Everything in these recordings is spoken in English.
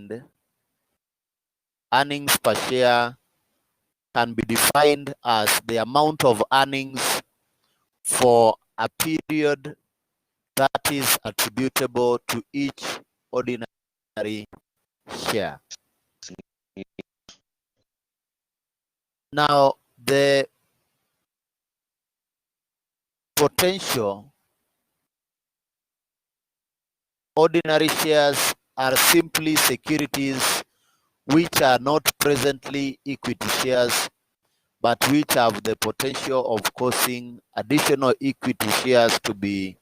defined, earnings per share can be defined as the amount of earnings for a period that is attributable to each ordinary share. Now, the potential ordinary shares are simply securities which are not presently equity shares, but which have the potential of causing additional equity shares to be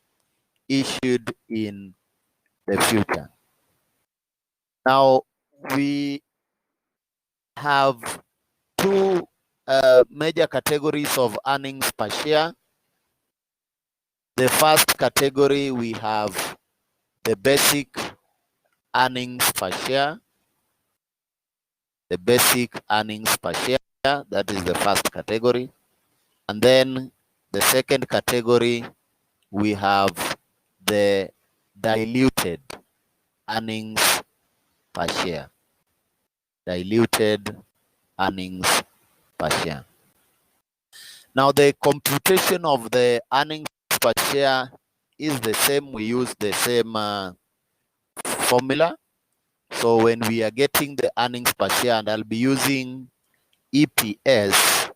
issued in the future. Now, we have two major categories of earnings per share. The first category, we have the basic earnings per share. The basic earnings per share, that is the first category. And then the second category, we have the diluted earnings per share. Diluted earnings per share. Now, the computation of the earnings per share is the same. We use the same formula. So when we are getting the earnings per share, and I'll be using EPS,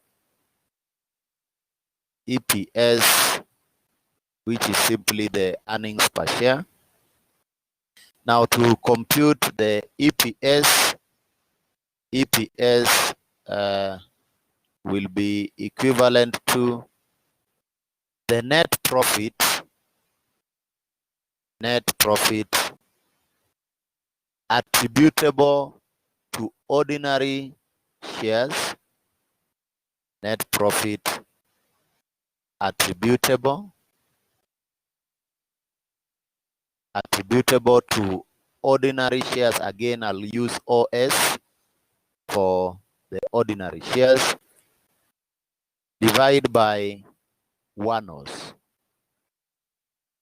which is simply the earnings per share. Now, to compute the EPS will be equivalent to the net profit attributable to ordinary shares, net profit attributable to ordinary shares. Again, I'll use OS for the ordinary shares, divide by 1/OS.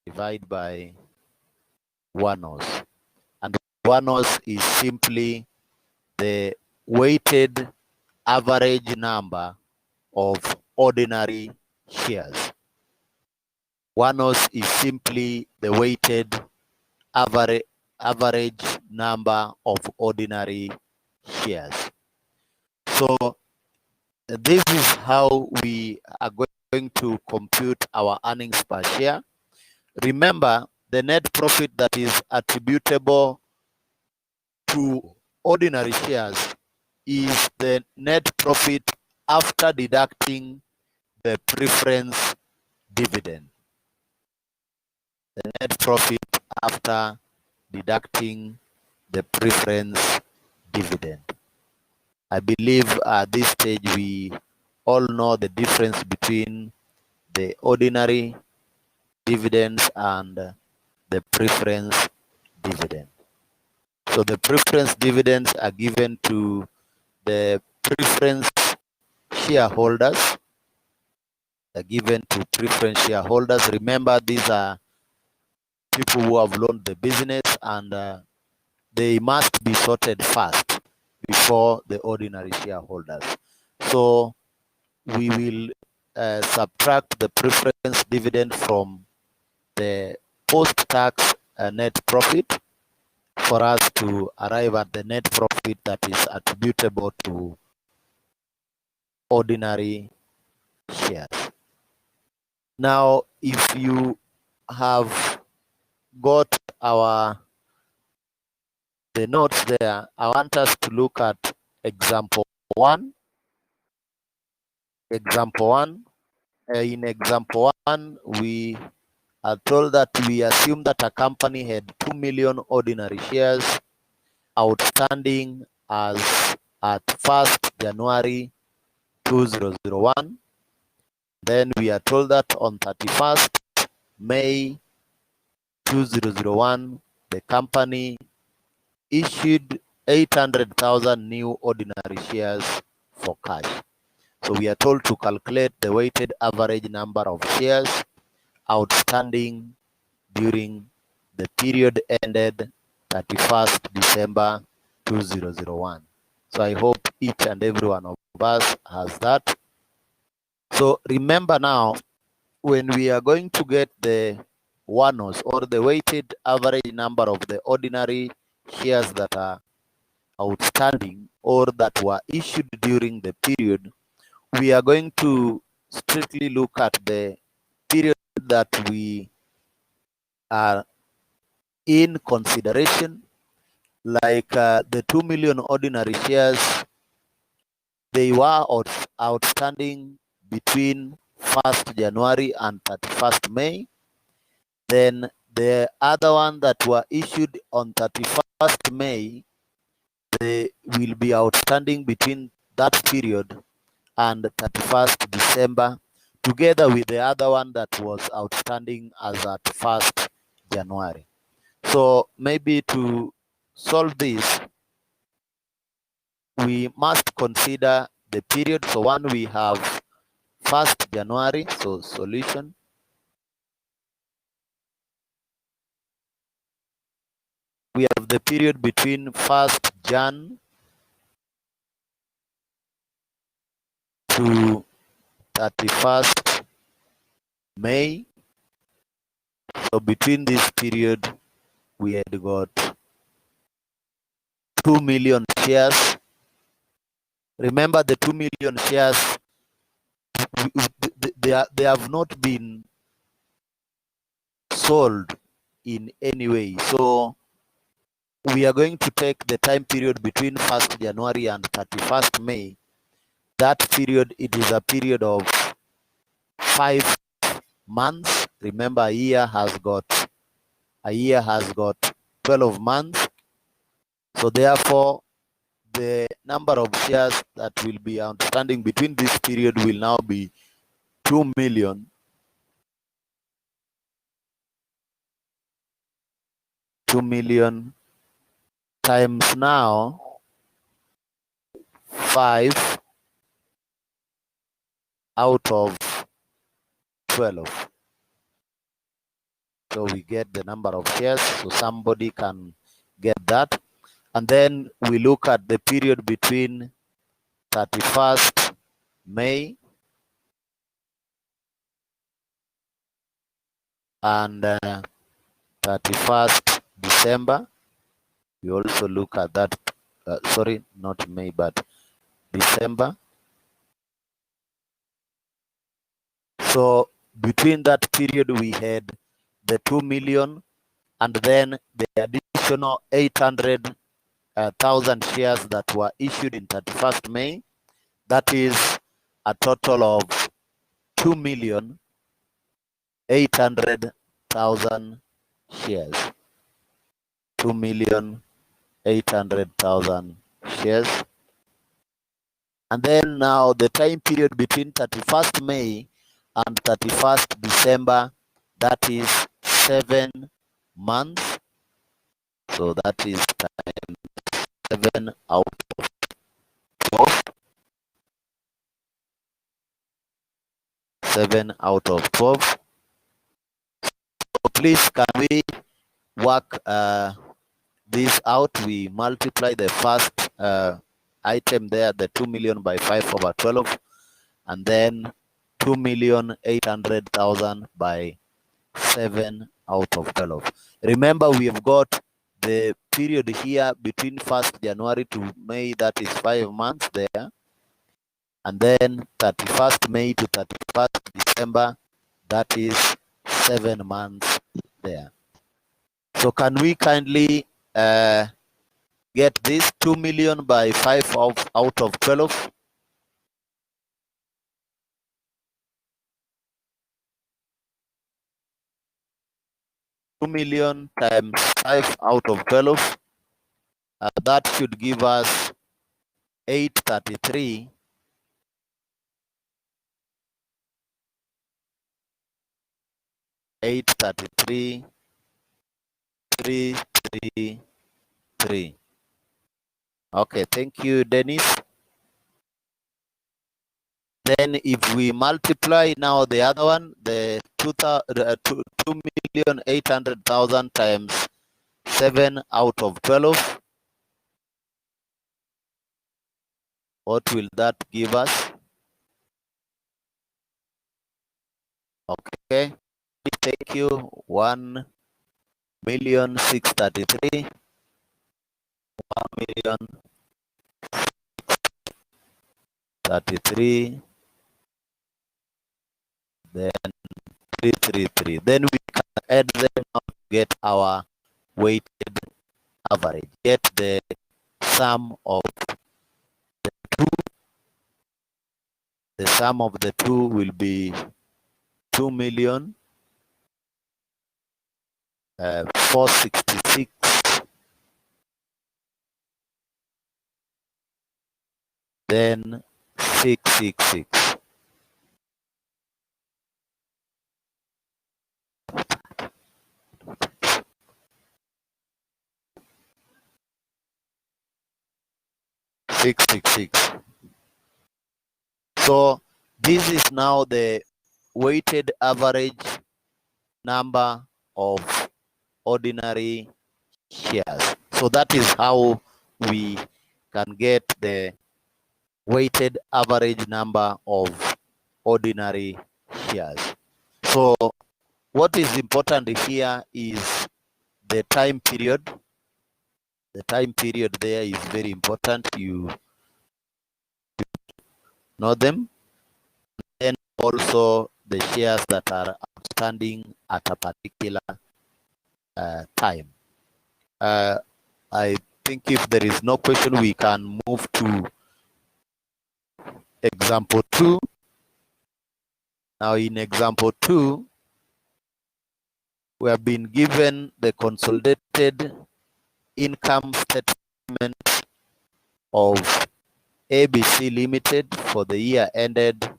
Divide by 1/OS. And 1/OS is simply the weighted average number of ordinary shares. 1/OS is simply the weighted average number of ordinary shares. So this is how we are going to compute our earnings per share. Remember, the net profit that is attributable to ordinary shares is the net profit after deducting the preference dividend. The net profit after deducting the preference dividend. I believe at this stage we all know the difference between the ordinary dividends and the preference dividend. So the preference dividends are given to the preference shareholders. Remember, these are people who have loaned the business, and they must be sorted first before the ordinary shareholders. So we will subtract the preference dividend from the post-tax net profit for us to arrive at the net profit that is attributable to ordinary shares. Now, if you have got the notes there, I want us to look at example 1. In example 1, we are told that we assume that a company had 2 million ordinary shares outstanding as at 1st January 2001. Then we are told that on 31st May 2001, the company issued 800,000 new ordinary shares for cash. So we are told to calculate the weighted average number of shares outstanding during the period ended 31st December 2001. So I hope each and every one of us has that. So remember now, when we are going to get the WANOS, or the weighted average number of the ordinary shares that are outstanding or that were issued during the period, we are going to strictly look at the period that we are in consideration, like the 2 million ordinary shares. They were outstanding between 1st January and 31st May. Then the other one that were issued on 31st May, they will be outstanding between that period and 31st December, together with the other one that was outstanding as at 1st January. So maybe to solve this, we must consider the period. So one, we have 1st January, so solution. We have the period between 1st Jan to 31st May. So between this period, we had got 2 million shares. Remember, the 2 million shares, they have not been sold in any way. So we are going to take the time period between 1st January and 31st May. That period, it is a period of 5 months. Remember, a year has got 12 months. So therefore, the number of shares that will be outstanding between this period will now be 2 million. 2 million times now 5 out of 12. So we get the number of shares, so somebody can get that. And then we look at the period between 31st May and 31st December. We also look at that, sorry, not May, but December. So between that period, we had the 2 million and then the additional 800,000 shares that were issued in 31st May. That is a total of 2,800,000 shares. 2,800,000 shares. And then now the time period between 31st May and 31st December, that is 7 months. So that is time 7 out of 12. 7 out of 12. So please, can we work this out? We multiply the first item there, the 2 million, by 5 over 12, and then 2,800,000 by 7 out of 12. Remember, we have got the period here between 1st January to May, that is 5 months there. And then 31st May to 31st December, that is 7 months there. So can we kindly get this 2 million by 5 out of 12? $2 million times 5 out of 12. That should give us 833. 833, 333. Okay, thank you, Dennis. Then if we multiply now the other one, the 2,800,000 times 7 out of 12, What will that give us? Okay, thank you. 1,633,000. 1,033,000. Then 333. Then we can add them up to get our weighted average. Get the sum of the two. The sum of the two will be 2,466,000. Then 666. So this is now the weighted average number of ordinary shares. So that is how we can get the weighted average number of ordinary shares. So what is important here is the time period. The time period there is very important. You know them. And also the shares that are outstanding at a particular time. I think if there is no question, we can move to example 2. Now in example 2, we have been given the consolidated income statement of ABC Limited for the year ended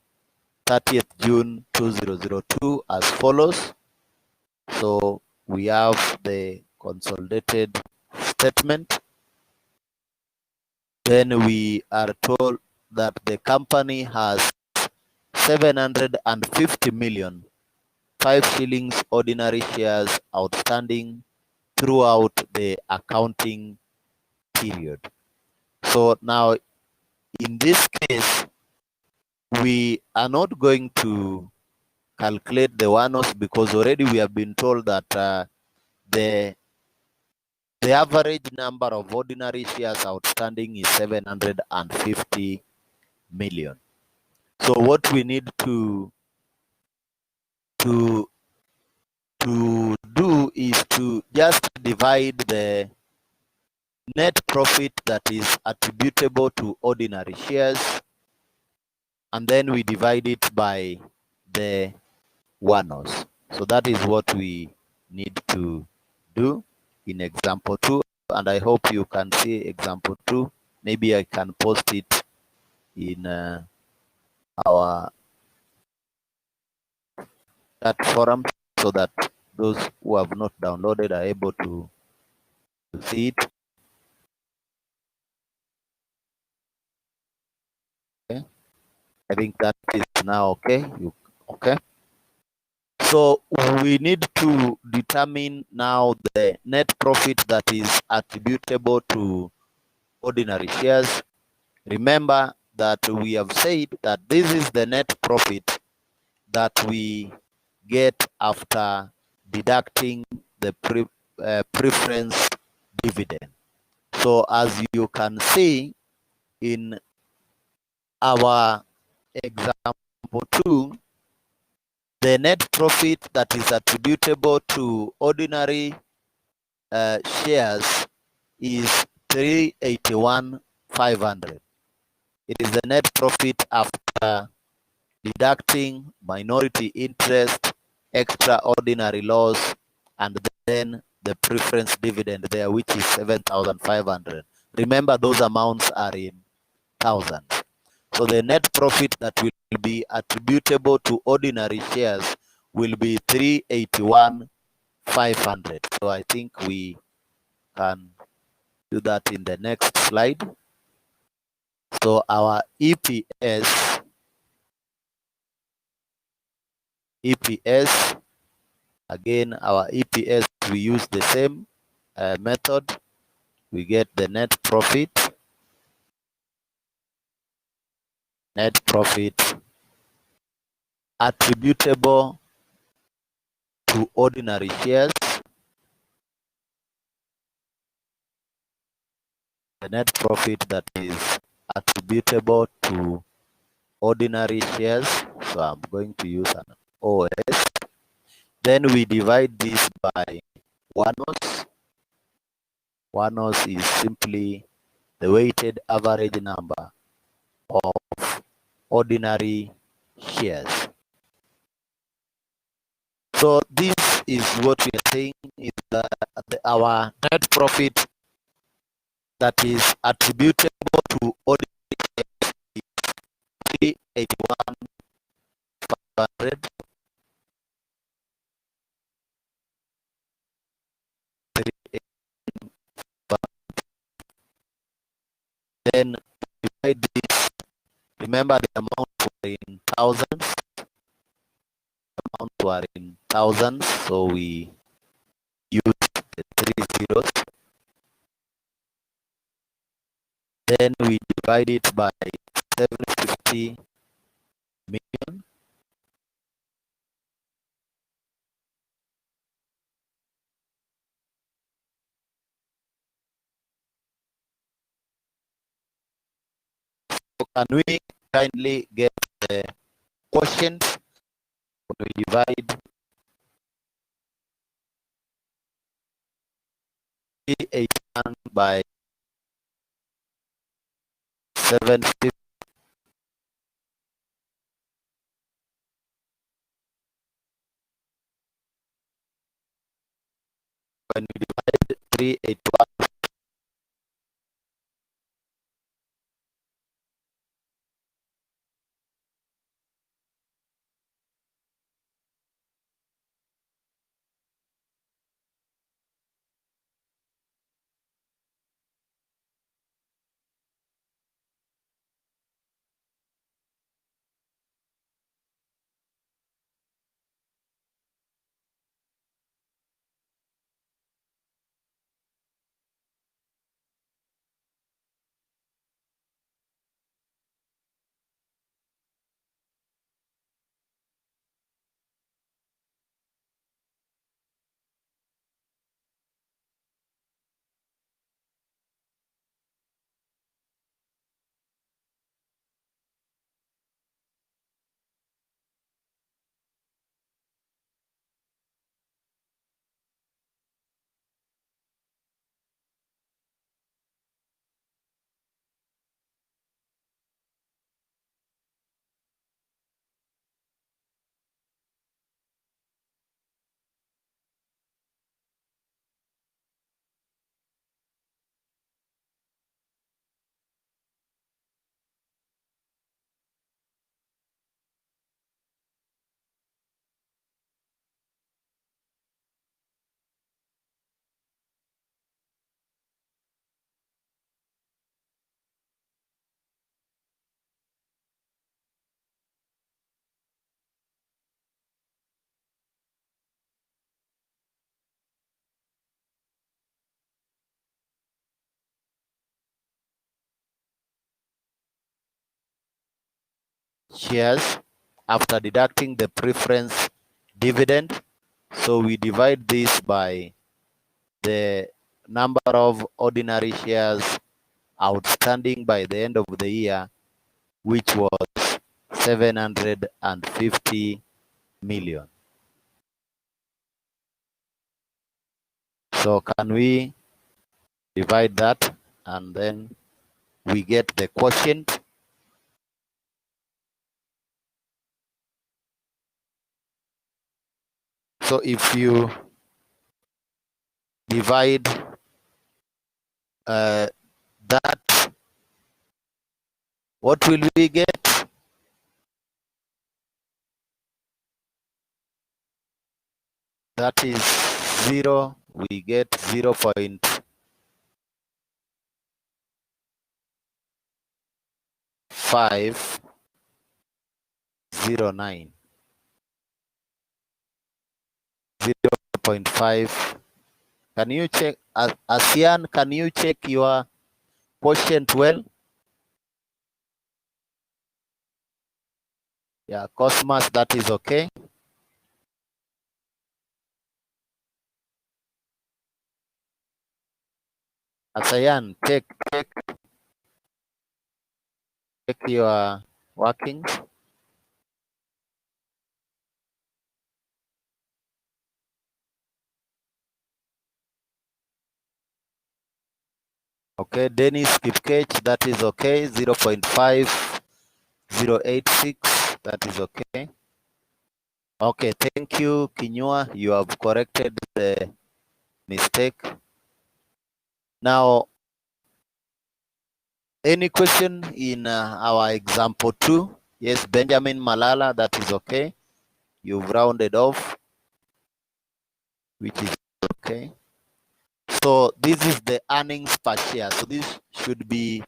30th June 2002 as follows. So we have the consolidated statement. Then we are told that the company has 750 million 5 shillings ordinary shares outstanding throughout the accounting period. So now in this case, we are not going to calculate the one-offs because already we have been told that the average number of ordinary shares outstanding is 750 million. So what we need to do is to just divide the net profit that is attributable to ordinary shares, and then we divide it by the one-offs. So that is what we need to do in example 2, and I hope you can see example 2. Maybe I can post it in our chat forum so that those who have not downloaded are able to see it. Okay. I think that is now okay. Okay. So we need to determine now the net profit that is attributable to ordinary shares. Remember that we have said that this is the net profit that we get after deducting the preference dividend. So as you can see in our example 2, the net profit that is attributable to ordinary shares is 381,500. It is the net profit after deducting minority interest, extraordinary loss, and then the preference dividend there, which is 7,500. Remember, those amounts are in thousands. So the net profit that will be attributable to ordinary shares will be 381,500. So I think we can do that in the next slide. So our EPS, again, our EPS, we use the same method. We get the net profit net profit attributable to ordinary shares. The net profit that is attributable to ordinary shares. So I'm going to use an OS. Then we divide this by WANOS. WANOS is simply the weighted average number of ordinary shares. So this is what we are saying is that our net profit that is attributable to ordinary shares is 381,500. Then divide this. Remember the amount were in thousands. Amount were in thousands, so we use the 3 zeros. Then we divide it by 750 million. So can we kindly get the quotient? We divide 381 by 750. When we divide 381, shares after deducting the preference dividend. So we divide this by the number of ordinary shares outstanding by the end of the year, which was 750 million. So can we divide that and then we get the quotient? So if you divide that, what will we get? That is 0. We get 0.509. 0.5. Can you check, ASEAN, can you check your quotient well? Yeah, Cosmas, that is okay. Asayan, check your workings. Okay, Dennis Kipkech, that is okay. 0.5086, that is okay. Okay, thank you, Kinyua. You have corrected the mistake. Now, any question in our example 2? Yes, Benjamin Malala, that is okay. You've rounded off, which is okay. So this is the earnings per share. So this should be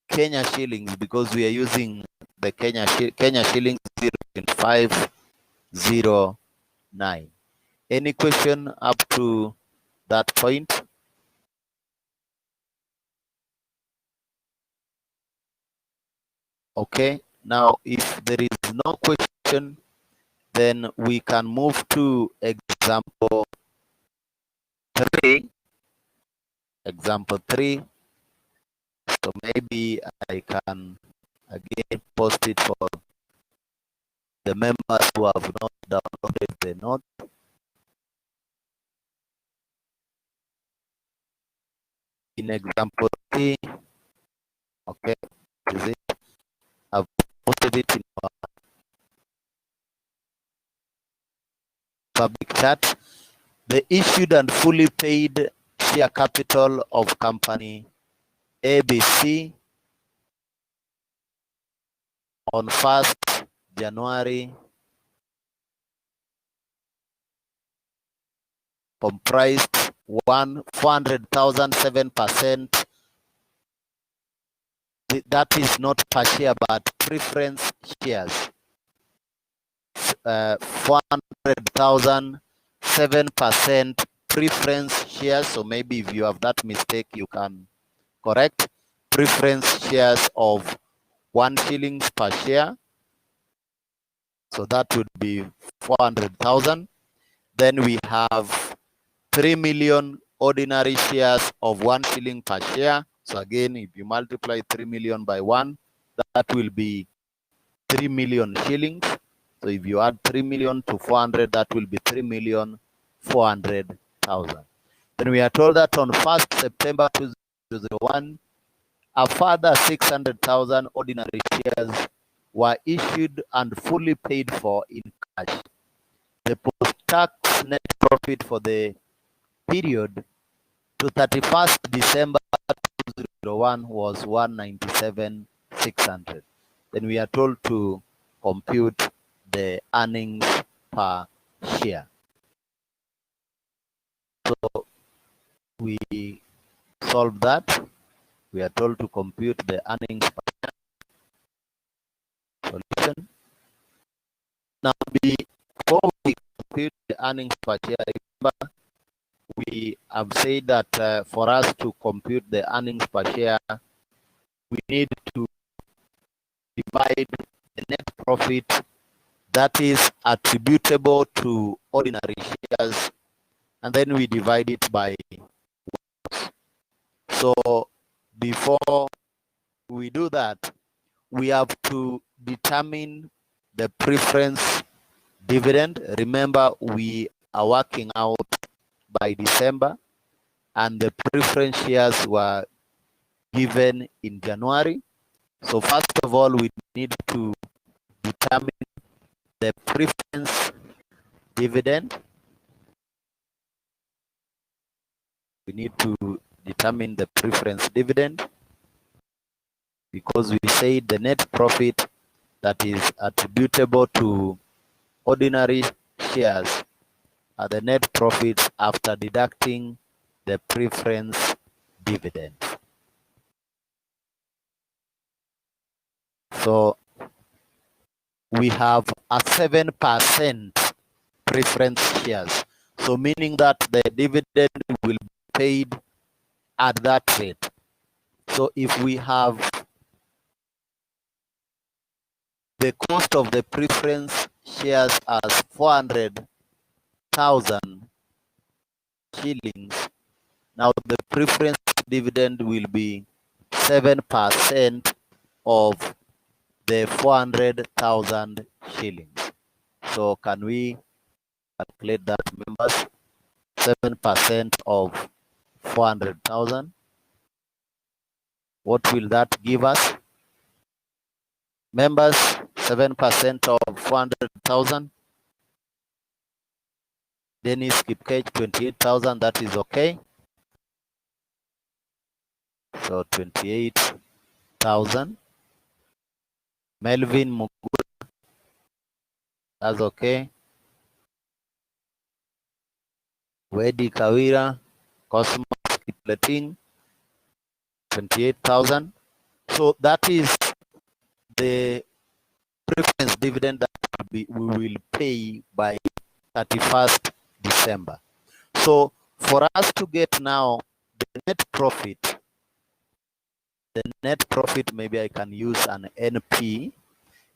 Kenya shillings because we are using the Kenya shillings 0.509. Any question up to that point? Okay. Now, if there is no question, then we can move to example 3. Example 3. So maybe I can again post it for the members who have not downloaded the note. In example 3, okay, is it? I've posted it in our public chat. The issued and fully paid share capital of company ABC on 1st January comprised 400,000 7%. That is not per share but preference shares. 400,000 7% preference shares. So maybe if you have that mistake, you can correct. Preference shares of 1 shillings per share. So that would be 400,000. Then we have 3 million ordinary shares of 1 shilling per share. So again, if you multiply 3 million by 1, that will be 3 million shillings. So if you add 3 million to 400, that will be 3,400,000. Then we are told that on 1st September 2001, a further 600,000 ordinary shares were issued and fully paid for in cash. The post-tax net profit for the period to 31st December 2001 was 197,600. Then we are told to compute the earnings per share. So we solve that. We are told to compute the earnings per share. Solution. Now, before we compute the earnings per share, remember we have said that for us to compute the earnings per share, we need to divide the net profit that is attributable to ordinary shares, and then we divide it by. So before we do that, we have to determine the preference dividend. Remember, we are working out by December, and the preference shares were given in January. So first of all, we need to determine the preference dividend. We need to determine the preference dividend because we say the net profit that is attributable to ordinary shares are the net profits after deducting the preference dividend. So we have a 7% preference shares. So meaning that the dividend will be paid at that rate. So if we have the cost of the preference shares as 400,000 shillings. Now the preference dividend will be 7% of the 400,000 shillings. So can we calculate that, members? 7% of 400,000. What will that give us? Members, 7% of 400,000. Dennis Kipkech, 28,000. That is okay. So 28,000. Melvin Mugula, that's okay. Wedi Kawira, Cosmos Kipleting, 28,000. So that is the preference dividend that we will pay by 31st December. So for us to get now the net profit, maybe I can use an NP.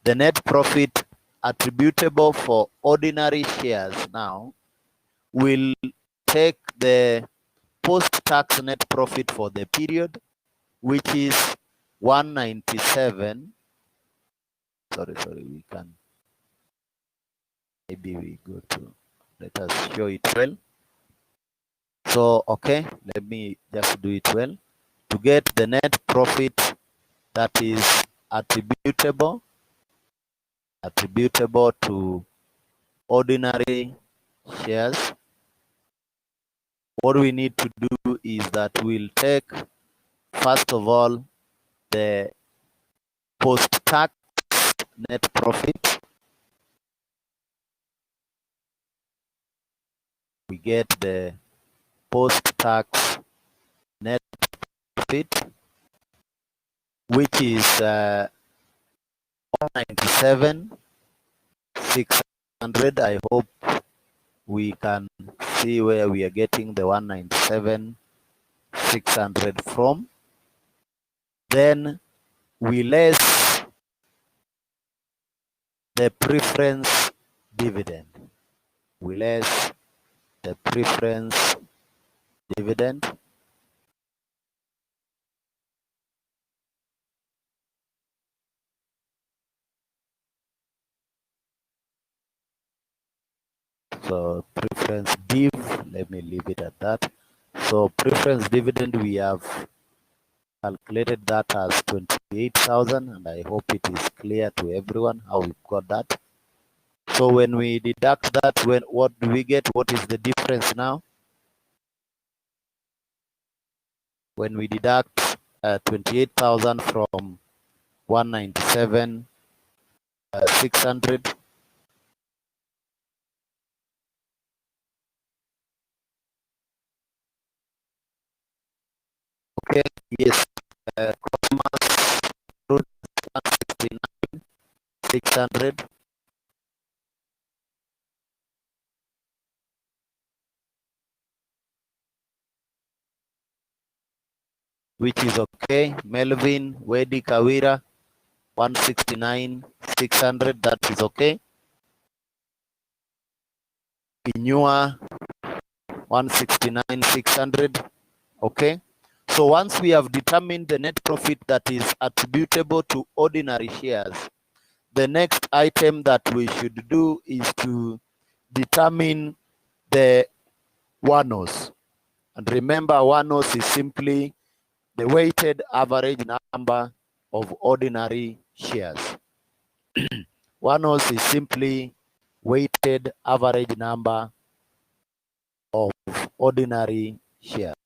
The net profit attributable for ordinary shares now will take the post-tax net profit for the period, which is 197. Sorry, we can, maybe we go to, let us show it well. So, okay, let me just do it well. To get the net profit that is attributable to ordinary shares, what we need to do is that we'll take, first of all, the post-tax net profit. We get the post-tax net profit, which is 197,600. I hope we can see where we are getting the 197,600 from. Then we less the preference dividend. We less the preference dividend. So preference div, let me leave it at that. So preference dividend, we have calculated that as 28,000, and I hope it is clear to everyone how we got that. So when we deduct that, what do we get? What is the difference now? When we deduct 28,000 from 197,600, okay, yes, Cosmos 169,600. Which is okay. Melvin, Wedi Kawira, 169,600, that is okay. Pinua, 169,600, okay. So once we have determined the net profit that is attributable to ordinary shares, the next item that we should do is to determine the WANOS. And remember, WANOS is simply the weighted average number of ordinary shares. WANOS is simply weighted average number of ordinary shares.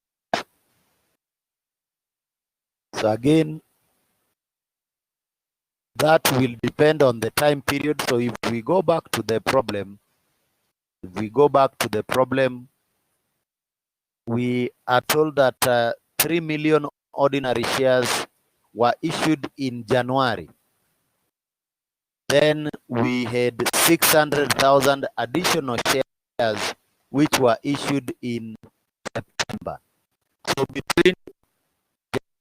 So again, that will depend on the time period. So if we go back to the problem, we are told that 3 million ordinary shares were issued in January. Then we had 600,000 additional shares which were issued in September. So between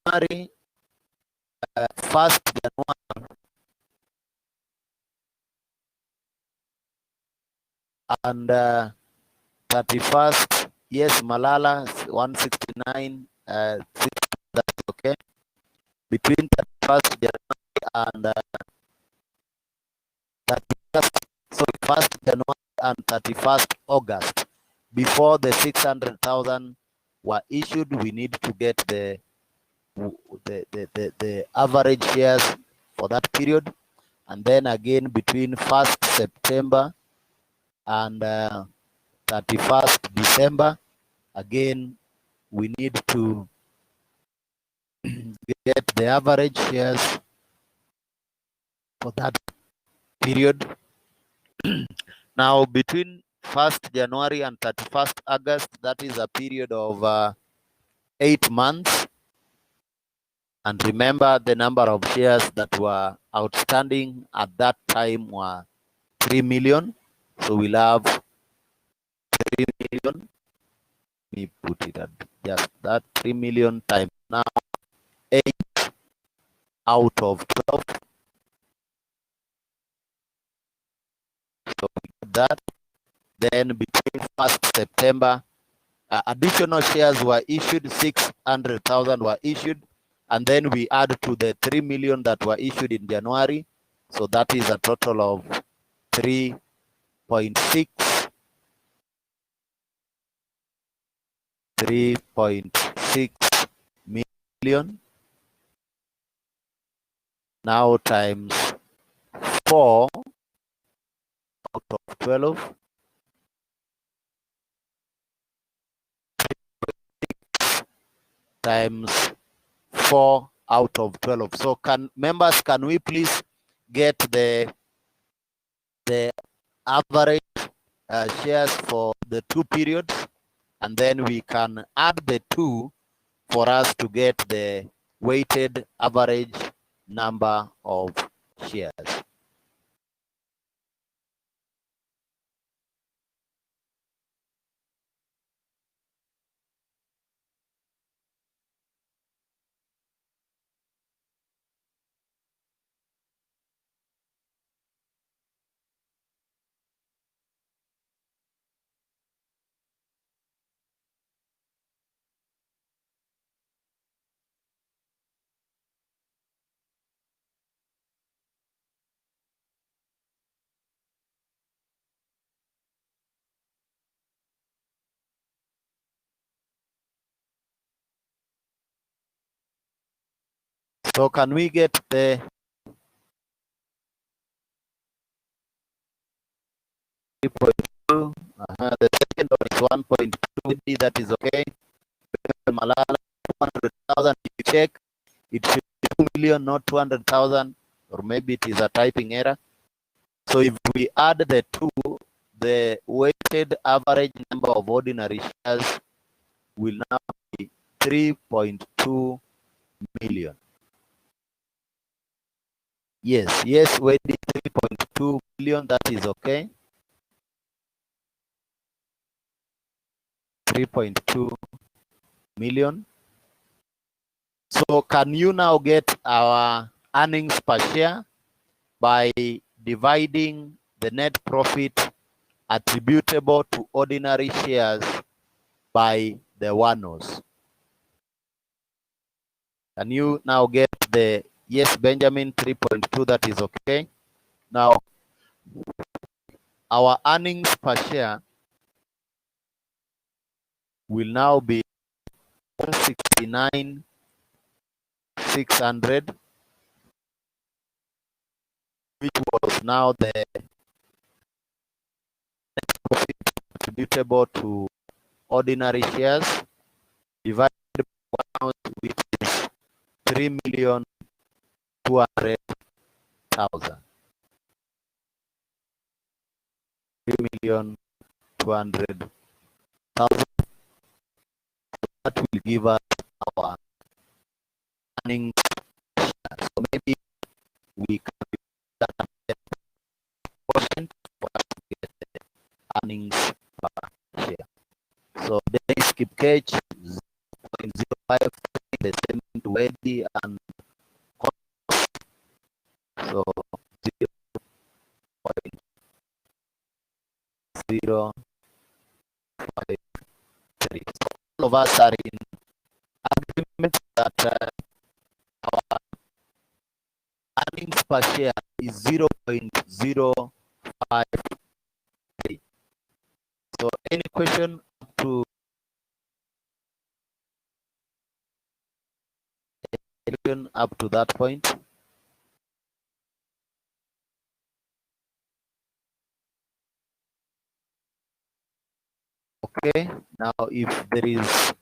January, 1st January And 31st, yes, Malala 169, that's okay. Between 31st January and 31st, so 1st January and 31st August, before the 600,000 were issued, we need to get the average shares for that period. And then again between 1st September and 31st December, again we need to get the average shares for that period. Now between 1st January and 31st August, that is a period of 8 months. And remember, the number of shares that were outstanding at that time were 3 million. So we'll have 3 million. Let me put it at just that, 3 million times now 8 out of 12. So we get that. Then between 1st September, additional shares were issued, 600,000 were issued. And then we add to the 3 million that were issued in January. So that is a total of 3.6 million. Now times 4 out of 12. Times 4 out of 12. So members, can we please get the average shares for the 2 periods, and then we can add the 2 for us to get the weighted average number of shares. So can we get the 3.2? The second one is 1.2. That is okay. Malala 200,000. You check, it should be 2 million, not 200,000, or maybe it is a typing error. So if we add the 2, the weighted average number of ordinary shares will now be 3.2 million. Yes, weighted 3.2 million, that is okay. 3.2 million. So can you now get our earnings per share by dividing the net profit attributable to ordinary shares by the WANOs? Can you now get the, yes, Benjamin, 3.2, that is okay. Now, our earnings per share will now be 169,600, which was now the net profit attributable to ordinary shares, divided by WANOs, which is 3,200,000. 3,200,000. That will give us our earnings per share. So maybe we can do that percent for us to get the earnings per share. So Dennis Kipkech 0.05, the same to Eddie and so 0.05 0.053. So all of us are in agreement that our earnings per share is 0.053. So any question to up to that point? Okay, now if there is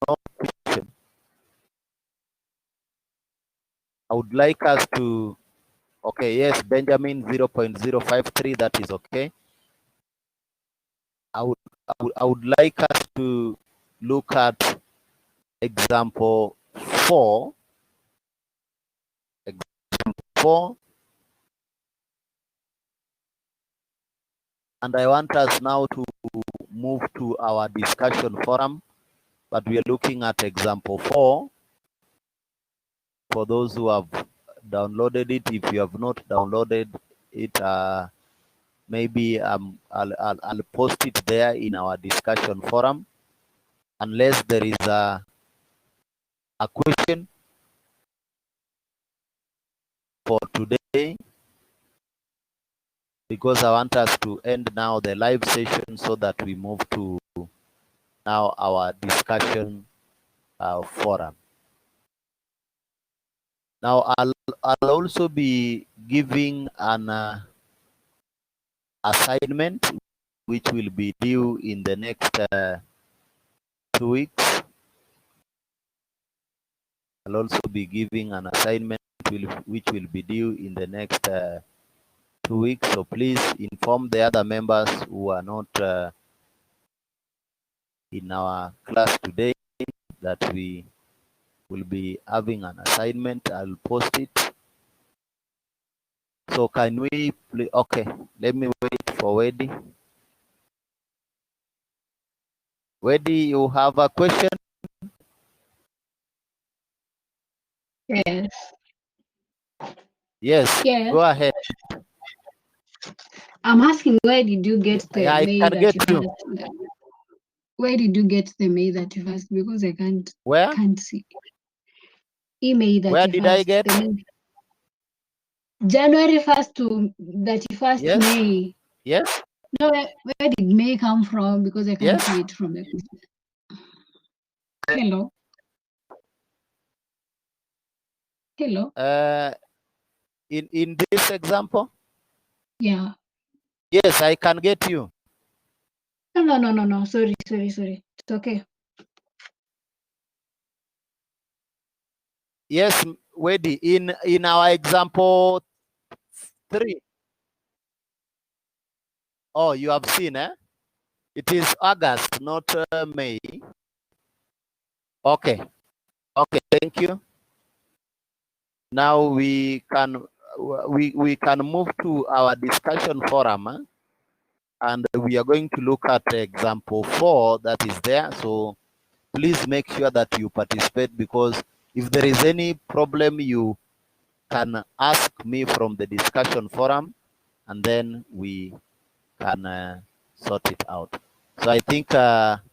no question, I would like us to, okay, yes, Benjamin 0.053, that is okay. I would like us to look at example 4. Example 4. And I want us now to move to our discussion forum, but we are looking at example 4. For those who have downloaded it, if you have not downloaded it, maybe I'll post it there in our discussion forum, unless there is a question for today, because I want us to end now the live session so that we move to now our discussion forum. Now I'll also be giving an assignment which will be due in the next 2 weeks. I'll also be giving an assignment which will be due in the next 2 weeks. So please inform the other members who are not in our class today that we will be having an assignment. I'll post it. So can we play? Okay, let me wait for Wedi. Wedi, you have a question? Yes. Yes, Yes. go ahead. I'm asking, where did you get the Yeah, I mail can that get you you. first? Where did you get the mail that you first? Because I Where? can't see. Email that Where you did I first. get? January 1st to 31st Yes. May. Yes. No, where did May come from? Because I can't Yes. see it from the. Hello. Hello. In this example? Yeah. Yes, I can get you. No. Sorry. It's okay. Yes, Wedi, in our example 3. Oh, you have seen, eh? It is August, not May. Okay. Okay, thank you. Now we can move to our discussion forum, and we are going to look at example 4 that is there. So please make sure that you participate, because if there is any problem, you can ask me from the discussion forum, and then we can sort it out. So I think